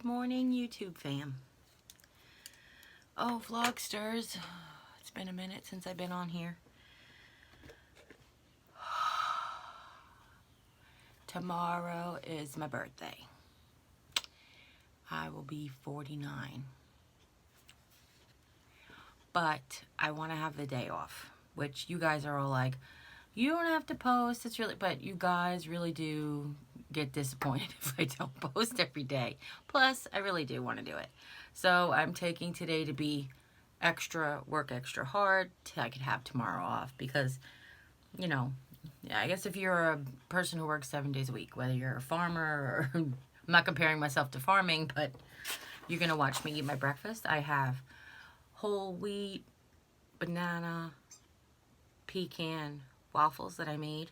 Good morning, YouTube fam. Oh, Vlogsters. It's been a minute since I've been on here. Tomorrow is my birthday. I will be 49. But I want to have the day off, which you guys are all like, you don't have to post. It's really, but you guys really do get disappointed if I don't post every day. Plus, I really do want to do it. So I'm taking today to be work extra hard till I could have tomorrow off because, you know, yeah, I guess if you're a person who works 7 days a week, whether you're a farmer or I'm not comparing myself to farming, but you're going to watch me eat my breakfast. I have whole wheat, banana, pecan waffles that I made.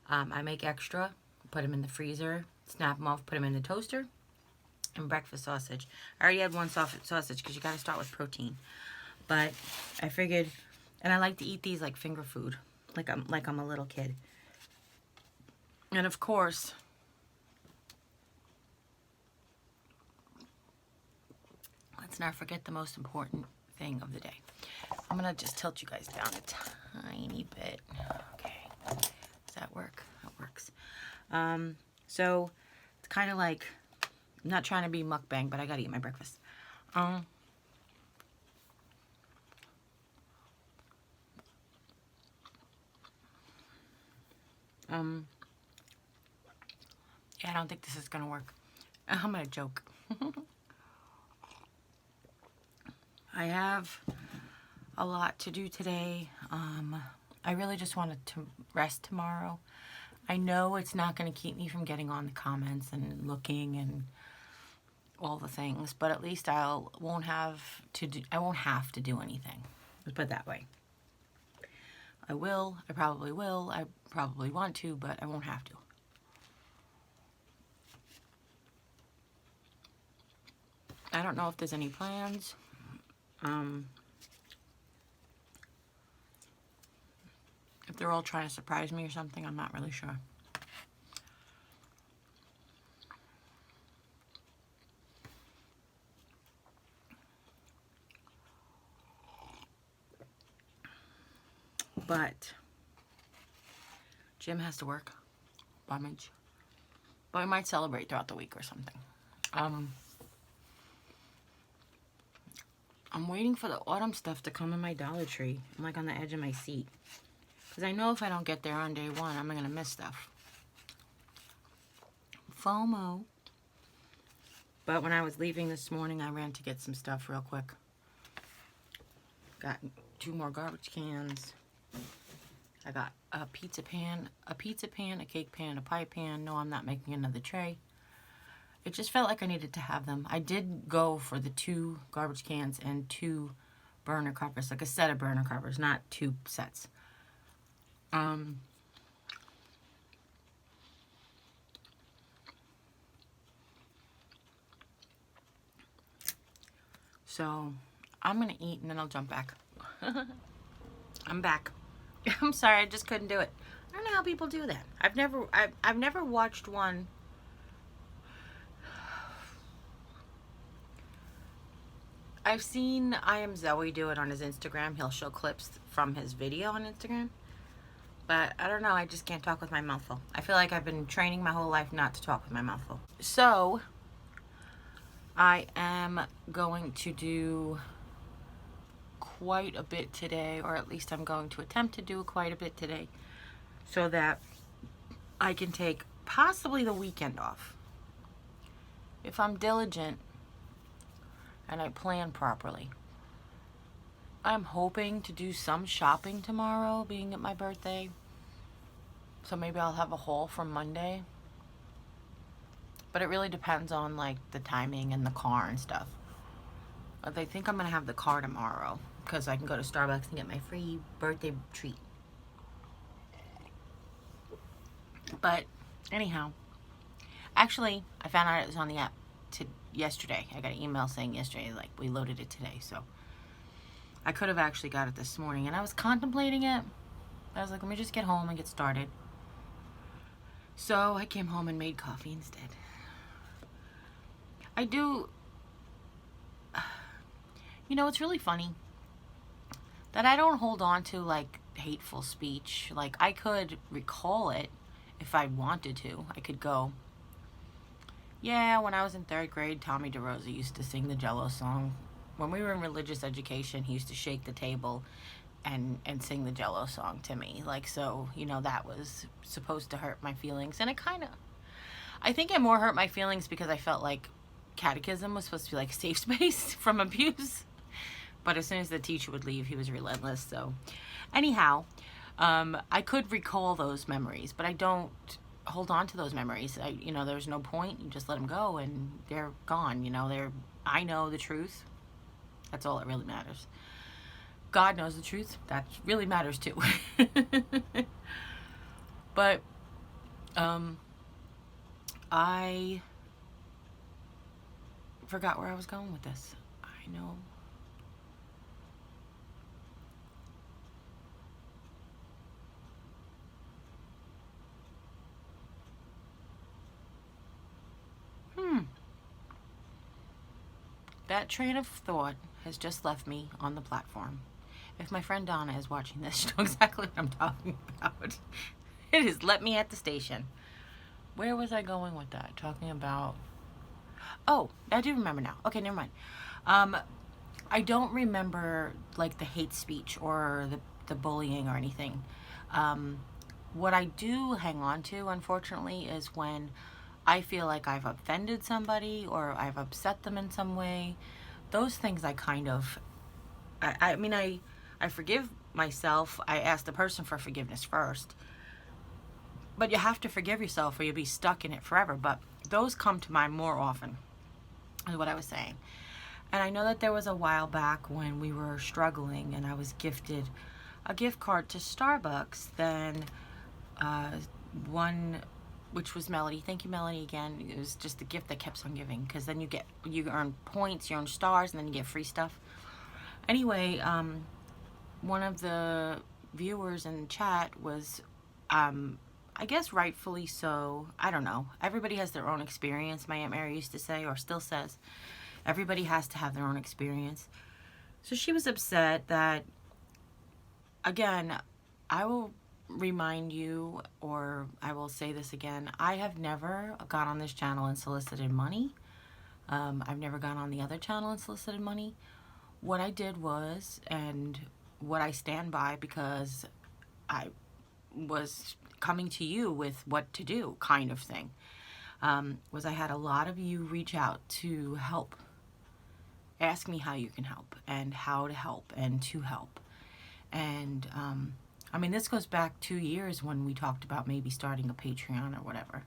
I make extra, put them in the freezer, snap them off, put them in the toaster, and breakfast sausage. I already had one sausage because you got to start with protein. But I figured, and I like to eat these like finger food, like I'm a little kid. And of course, let's not forget the most important thing of the day. I'm gonna just tilt you guys down a tiny bit. Okay, does that work? That works. So it's kind of like, I'm not trying to be mukbang, but I gotta eat my breakfast. Yeah, I don't think this is gonna work. I'm gonna joke. I have a lot to do today. I really just wanted to rest tomorrow. I know it's not going to keep me from getting on the comments and looking and all the things, but at least I won't have to do anything. Let's put it that way. I probably will, I probably want to, but I won't have to. I don't know if there's any plans. If they're all trying to surprise me or something, I'm not really sure. But Jim has to work. Bummage. But we might celebrate throughout the week or something. I'm waiting for the autumn stuff to come in my Dollar Tree. I'm like on the edge of my seat. Because I know if I don't get there on day one, I'm going to miss stuff. FOMO. But when I was leaving this morning, I ran to get some stuff real quick. Got 2 more garbage cans. I got a pizza pan, a cake pan, and a pie pan. No, I'm not making another tray. It just felt like I needed to have them. I did go for the 2 garbage cans and 2 burner covers, like a set of burner covers, not 2 sets. So I'm gonna eat and then I'll jump back. I'm back. I'm sorry, I just couldn't do it. I don't know how people do that. I've never watched one. I've seen I Am Zoe do it on his Instagram. He'll show clips from his video on Instagram. But I don't know, I just can't talk with my mouth full. I feel like I've been training my whole life not to talk with my mouth full. So I am going to do quite a bit today, or at least I'm going to attempt to do quite a bit today, so that I can take possibly the weekend off. If I'm diligent and I plan properly. I'm hoping to do some shopping tomorrow, being at my birthday. So maybe I'll have a haul from Monday. But it really depends on like the timing and the car and stuff. I think I'm gonna have the car tomorrow because I can go to Starbucks and get my free birthday treat. But anyhow, actually I found out it was on the app yesterday. I got an email saying yesterday, like, we loaded it today. So I could have actually got it this morning, and I was contemplating it. I was like, let me just get home and get started. So I came home and made coffee instead. I do, you know, it's really funny that I don't hold on to like hateful speech. Like, I could recall it if I wanted to. I could go, yeah, when I was in 3rd grade, Tommy DeRosa used to sing the Jello song. When we were in religious education, he used to shake the table and sing the Jello song to me. Like, so, you know, that was supposed to hurt my feelings. And it kind of, I think it more hurt my feelings because I felt like catechism was supposed to be like a safe space from abuse. But as soon as the teacher would leave, he was relentless. So anyhow, I could recall those memories, but I don't hold on to those memories. You know, there's no point. You just let them go and they're gone. You know, I know the truth. That's all that really matters. God knows the truth. That really matters too. But I forgot where I was going with this. I know. That train of thought has just left me on the platform. If my friend Donna is watching this, she knows exactly what I'm talking about. It has let me at the station. Where was I going with that? Talking about... Oh, I do remember now. Okay, never mind. I don't remember, like, the hate speech or the bullying or anything. What I do hang on to, unfortunately, is when I feel like I've offended somebody or I've upset them in some way. Those things I kind of... I mean, I forgive myself. I ask the person for forgiveness first. But you have to forgive yourself or you'll be stuck in it forever. But those come to mind more often, is what I was saying. And I know that there was a while back when we were struggling and I was gifted a gift card to Starbucks. Then one, which was Melody. Thank you, Melody, again. It was just the gift that kept on giving, because then you earn points, you earn stars, and then you get free stuff. Anyway, one of the viewers in chat was, I guess rightfully so, I don't know. Everybody has their own experience, my Aunt Mary used to say, or still says. Everybody has to have their own experience. So she was upset that, again, I will remind you, or I will say this again, I have never gone on this channel and solicited money. I've never gone on the other channel and solicited money. What I did was, and what I stand by, because I was coming to you with what to do kind of thing, was I had a lot of you reach out to help. Ask me how you can help and how to help and to help. And I mean, this goes back 2 years when we talked about maybe starting a Patreon or whatever.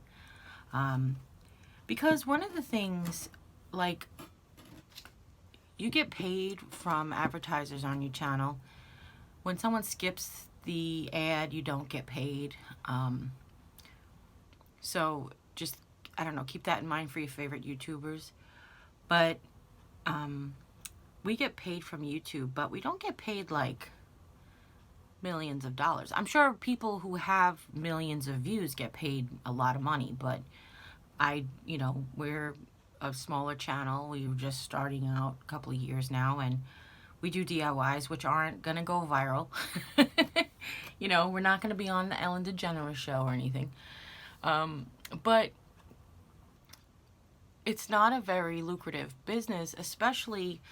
Because one of the things, like, you get paid from advertisers on your channel. When someone skips the ad, you don't get paid. So just, I don't know, keep that in mind for your favorite YouTubers. But we get paid from YouTube, but we don't get paid like millions of dollars. I'm sure people who have millions of views get paid a lot of money, but you know, we're a smaller channel. We were just starting out a couple of years now, and we do DIYs, which aren't gonna go viral. You know, we're not gonna be on the Ellen DeGeneres show or anything. But it's not a very lucrative business, especially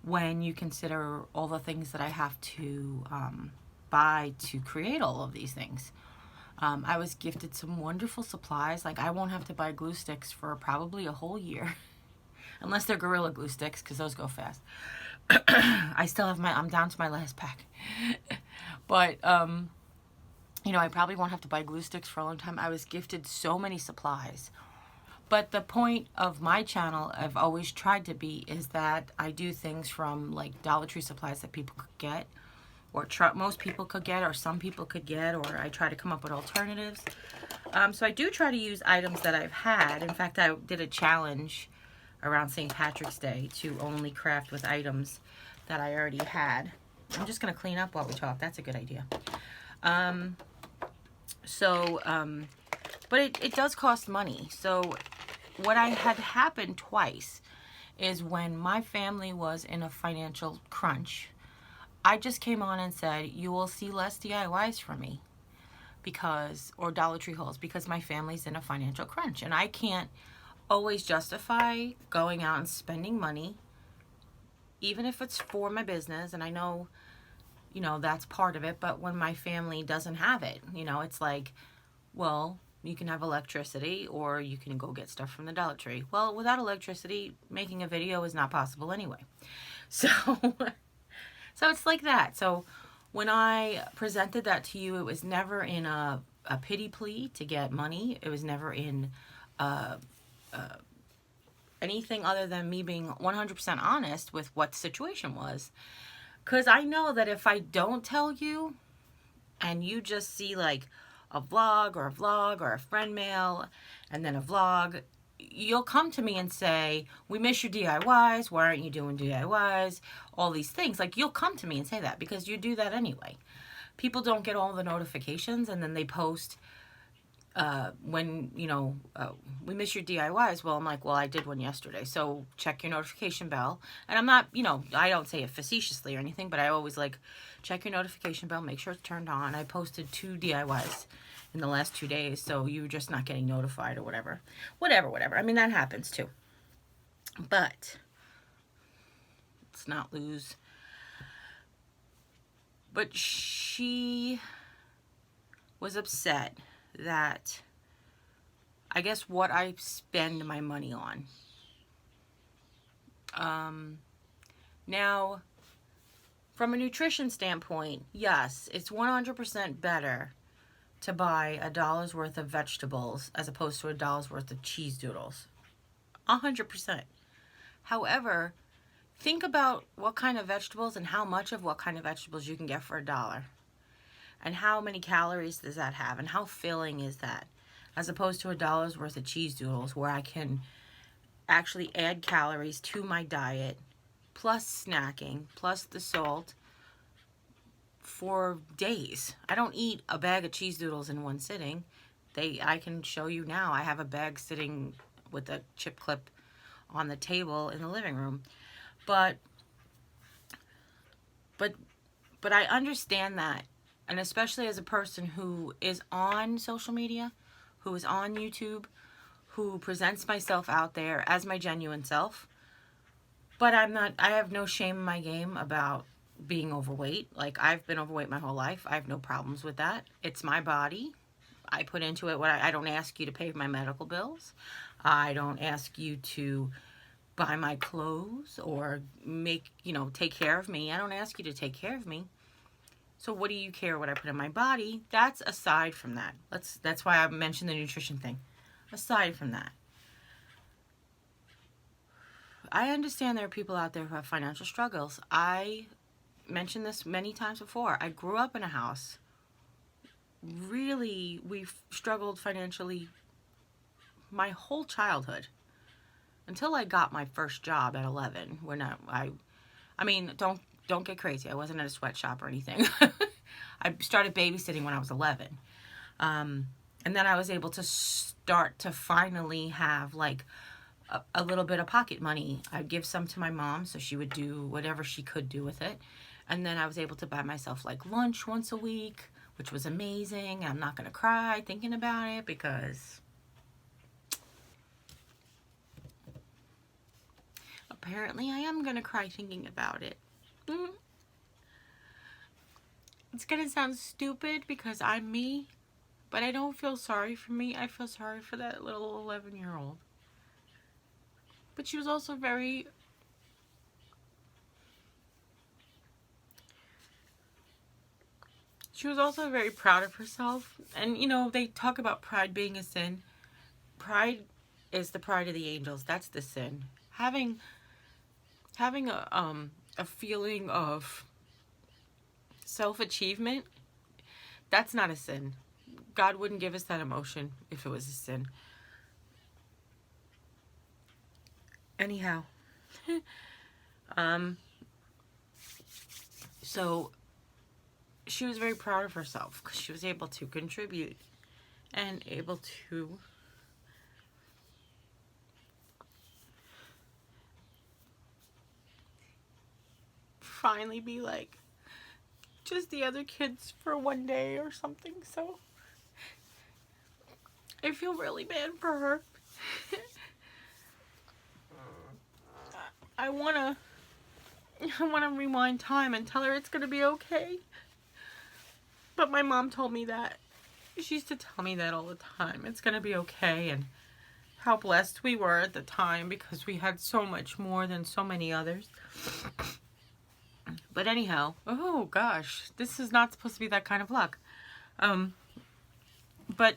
when you consider all the things that I have to buy to create all of these things. I was gifted some wonderful supplies. Like, I won't have to buy glue sticks for probably a whole year. Unless they're Gorilla Glue sticks, because those go fast. I still have I'm down to my last pack. But, you know, I probably won't have to buy glue sticks for a long time. I was gifted so many supplies. But the point of my channel, I've always tried to be, is that I do things from, like, Dollar Tree supplies that people could get, or most people could get, or some people could get, or I try to come up with alternatives. So I do try to use items that I've had. In fact, I did a challenge around St. Patrick's Day to only craft with items that I already had. I'm just going to clean up while we talk. That's a good idea. But it does cost money. So what I had happened twice is when my family was in a financial crunch, I just came on and said, you will see less DIYs from me because, or Dollar Tree hauls, because my family's in a financial crunch. And I can't always justify going out and spending money, even if it's for my business. And I know, that's part of it. But when my family doesn't have it, it's like, well, you can have electricity or you can go get stuff from the Dollar Tree. Well, without electricity, making a video is not possible anyway. So, so it's like that. So when I presented that to you, it was never in a pity plea to get money. It was never in anything other than me being 100% honest with what the situation was. Because I know that if I don't tell you and you just see like a vlog or a friend mail and then a vlog, you'll come to me and say, we miss your DIYs. Why aren't you doing DIYs? All these things. Like, you'll come to me and say that because you do that anyway. People don't get all the notifications and then they post when, we miss your DIYs. Well, I'm like, well, I did one yesterday. So check your notification bell. And I'm not, I don't say it facetiously or anything, but I always like, check your notification bell, make sure it's turned on. I posted 2 DIYs in the last 2 days, so you're just not getting notified or whatever. Whatever. I mean, that happens too. But let's not lose. But she was upset that, I guess, what I spend my money on. Now, from a nutrition standpoint, yes, it's 100% better to buy $1 worth of vegetables as opposed to $1 worth of cheese doodles. 100%. However, think about what kind of vegetables and how much of what kind of vegetables you can get for $1. And how many calories does that have? And how filling is that? As opposed to $1 worth of cheese doodles where I can actually add calories to my diet, plus snacking, plus the salt for days. I don't eat a bag of cheese doodles in one sitting. I can show you now. I have a bag sitting with a chip clip on the table in the living room. But I understand that. And especially as a person who is on social media, who is on YouTube, who presents myself out there as my genuine self. But I have no shame in my game about being overweight. Like, I've been overweight my whole life. I have no problems with that. It's my body. I put into it what I don't ask you to pay my medical bills. I don't ask you to buy my clothes or take care of me. I don't ask you to take care of me. So what do you care what I put in my body? That's aside from that. That's why I mentioned the nutrition thing. Aside from that, I understand there are people out there who have financial struggles. I mentioned this many times before. I grew up in a house. Really, we've struggled financially my whole childhood until I got my first job at 11. Don't get crazy. I wasn't at a sweatshop or anything. I started babysitting when I was 11. And then I was able to start to finally have like a little bit of pocket money. I'd give some to my mom so she would do whatever she could do with it. And then I was able to buy myself like lunch once a week, which was amazing. I'm not going to cry thinking about it because apparently I am going to cry thinking about it. It's going to sound stupid because I'm me, but I don't feel sorry for me. I feel sorry for that little 11-year-old. But she was also very proud of herself. And, they talk about pride being a sin. Pride is the pride of the angels. That's the sin. Having a feeling of self-achievement, that's not a sin. God wouldn't give us that emotion if it was a sin. Anyhow, so she was very proud of herself because she was able to contribute and able to finally be like just the other kids for one day or something. So I feel really bad for her. I wanna rewind time and tell her it's gonna be okay. But my mom told me that. She used to tell me that all the time. It's gonna be okay, and how blessed we were at the time because we had so much more than so many others. But anyhow, oh gosh, this is not supposed to be that kind of luck. But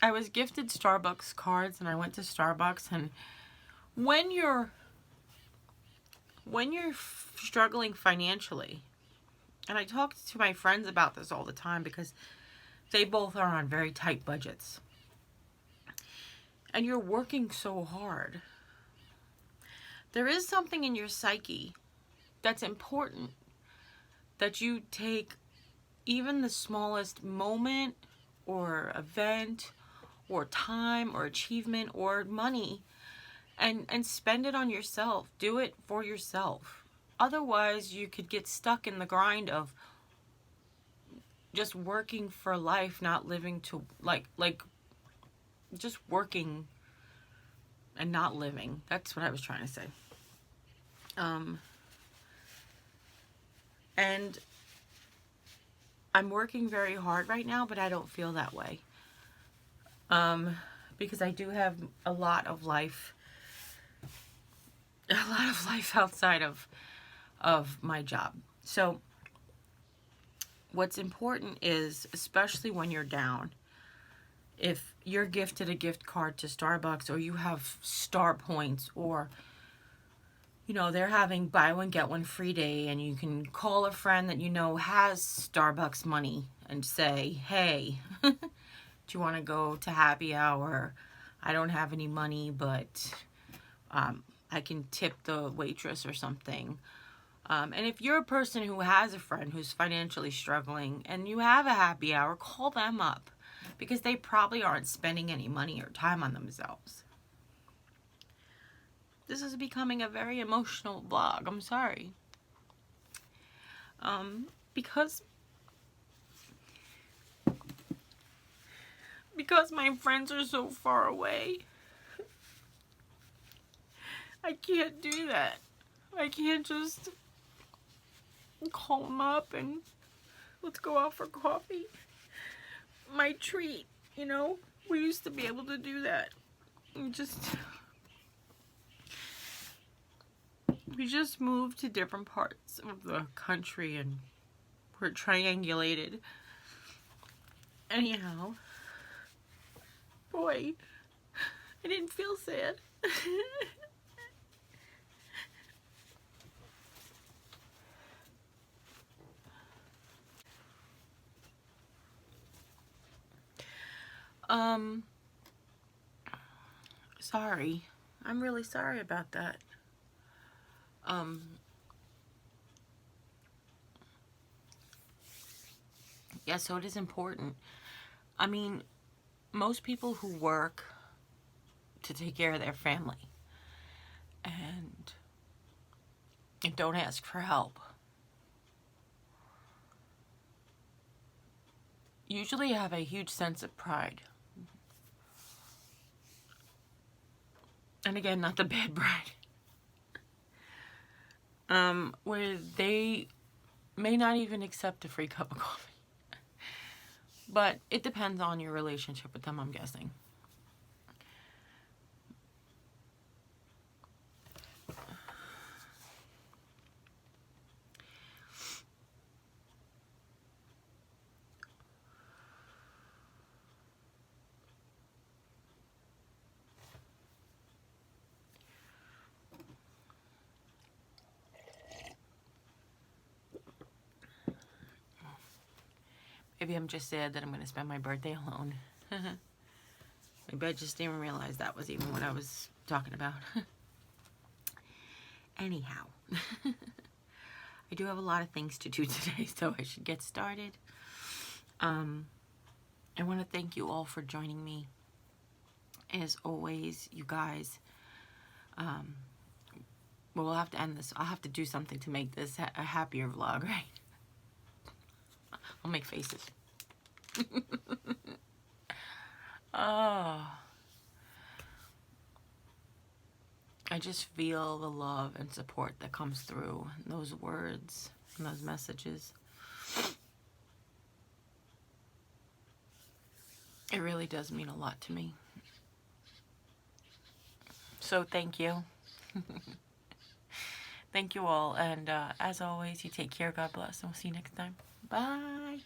I was gifted Starbucks cards, and I went to Starbucks, and when you're struggling financially, and I talk to my friends about this all the time because they both are on very tight budgets, and you're working so hard, there is something in your psyche that's important, that you take even the smallest moment or event or time or achievement or money and spend it on yourself. Do it for yourself. Otherwise, you could get stuck in the grind of just working for life, not living to like just working and not living. That's what I was trying to say. And I'm working very hard right now, but I don't feel that way. Because I do have a lot of life outside of my job. So what's important is, especially when you're down, if you're gifted a gift card to Starbucks, or you have star points, or they're having buy one get one free day, and you can call a friend that has Starbucks money and say, hey, do you want to go to happy hour? I don't have any money, but I can tip the waitress or something. And if you're a person who has a friend who's financially struggling and you have a happy hour, call them up, because they probably aren't spending any money or time on themselves. This is becoming a very emotional vlog. I'm sorry. Because my friends are so far away, I can't do that. I can't just call them up and let's go out for coffee. My treat, we used to be able to do that. We just moved to different parts of the country and we're triangulated. Anyhow, boy, I didn't feel sad. Sorry. I'm really sorry about that. Yeah, so it is important. I mean, most people who work to take care of their family and don't ask for help usually have a huge sense of pride. And again, not the bad pride. Where they may not even accept a free cup of coffee. But it depends on your relationship with them, I'm guessing. Maybe I'm just sad that I'm going to spend my birthday alone. Maybe I just didn't realize that was even what I was talking about. Anyhow, I do have a lot of things to do today, so I should get started. I want to thank you all for joining me. As always, you guys, Well, we'll have to end this. I'll have to do something to make this a happier vlog, right? I'll make faces. Oh. I just feel the love and support that comes through those words and those messages. It really does mean a lot to me. So thank you. Thank you all. And as always, you take care. God bless. And we'll see you next time. Bye.